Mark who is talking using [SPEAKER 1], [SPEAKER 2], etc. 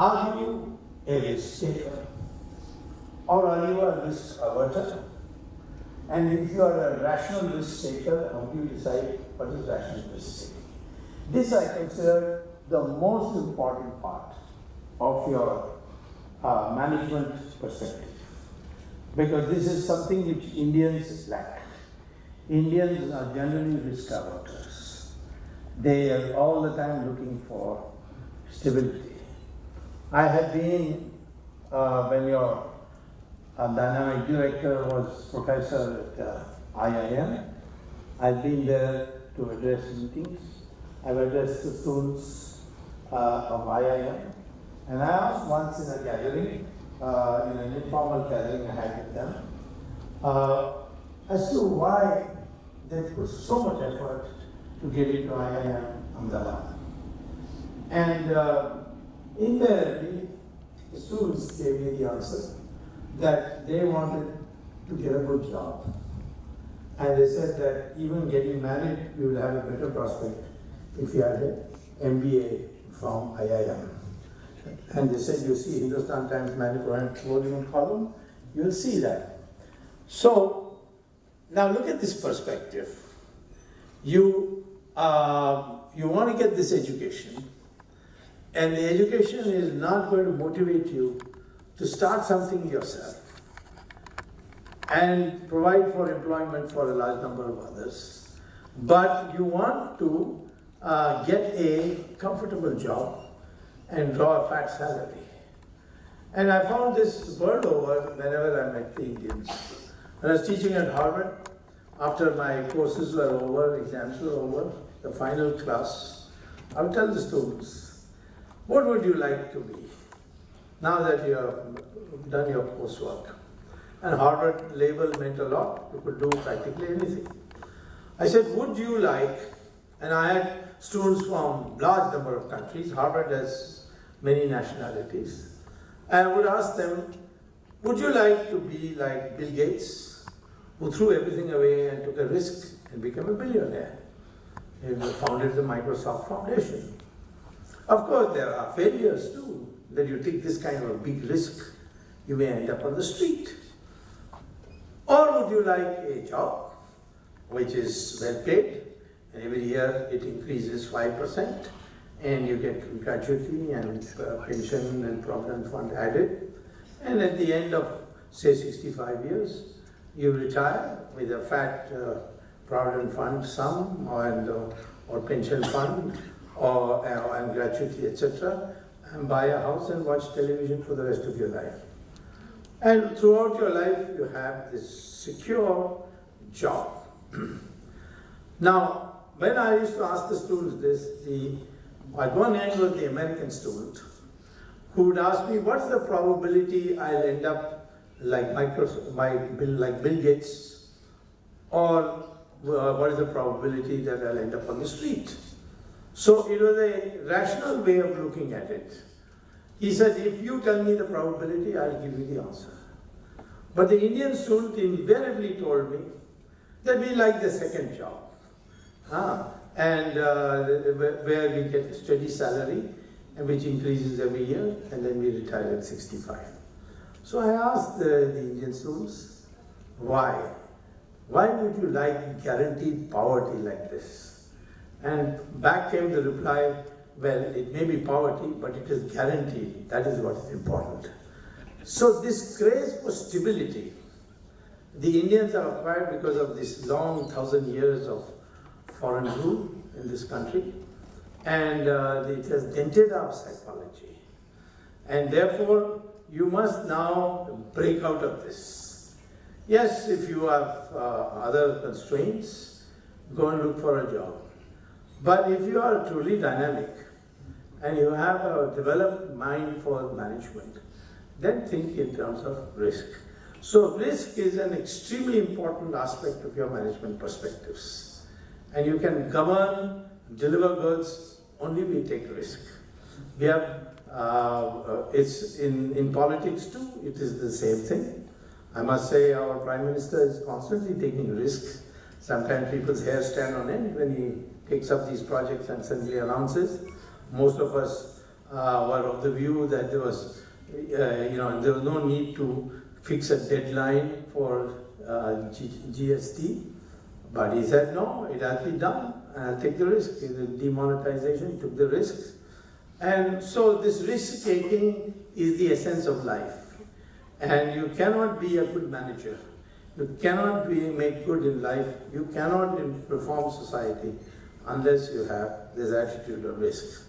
[SPEAKER 1] Are you a risk taker or are you a risk averter? And if you are a rational risk taker, how do you decide what is rational risk taking? This I consider the most important part of your management perspective, because this is something which Indians lack. Indians are generally risk averters. They are all the time looking for stability. I had been, when your dynamic director was professor at IIM, I've been there to address meetings. I've addressed the students of IIM. And I asked once in a gathering, in an informal gathering I had with them, as to why they put so much effort to get into IIM Ahmedabad. And invariably, the students gave me the answer that they wanted to get a good job. And they said that even getting married, we would have a better prospect if you had an MBA from IIM. And they said, you see Hindustan Times management column, you'll see that. So, now look at this perspective. You want to get this education, and the education is not going to motivate you to start something yourself and provide for employment for a large number of others, but you want to get a comfortable job and draw a fat salary. And I found this world over whenever I met the Indians. When I was teaching at Harvard, after my courses were over, exams were over, the final class, I would tell the students, what would you like to be now that you have done your coursework? And Harvard label meant a lot. You could do practically anything. I said, would you like, and I had students from large number of countries, Harvard has many nationalities. I would ask them, would you like to be like Bill Gates, who threw everything away and took a risk and became a billionaire? He founded the Microsoft Foundation. Of course, there are failures too, that you take this kind of a big risk, you may end up on the street. Or would you like a job which is well paid, and every year it increases 5%, and you get gratuity and pension and provident fund added, and at the end of, say, 65 years, you retire with a fat provident fund sum or pension fund and gratuity, etc., and buy a house and watch television for the rest of your life. And throughout your life, you have this secure job. Now, when I used to ask the students this, at one end was the American student who would ask me, what's the probability I'll end up like Bill Gates, or what is the probability that I'll end up on the street? So it was a rational way of looking at it. He said, if you tell me the probability, I'll give you the answer. But the Indian student invariably told me that we like the second job. And where we get a steady salary, and which increases every year, and then we retire at 65. So I asked the Indian students, why? Why would you like guaranteed poverty like this? And back came the reply, well, it may be poverty, but it is guaranteed. That is what is important. So this craze for stability, the Indians have acquired because of this long 1,000 years of foreign rule in this country, and it has dented our psychology. And therefore, you must now break out of this. Yes, if you have other constraints, go and look for a job. But if you are truly dynamic and you have a developed mind for management, then think in terms of risk. So risk is an extremely important aspect of your management perspectives. And you can govern, deliver goods, only we take risk. We have, it's in politics too, it is the same thing. I must say our Prime Minister is constantly taking risks. Sometimes people's hair stand on end when he takes up these projects and suddenly announces. Most of us were of the view that there was, there was no need to fix a deadline for GST. But he said, no, it has to be done. Take the risk. The demonetization took the risks. And so this risk-taking is the essence of life. And you cannot be a good manager. You cannot make good in life. You cannot reform society unless you have this attitude of risk.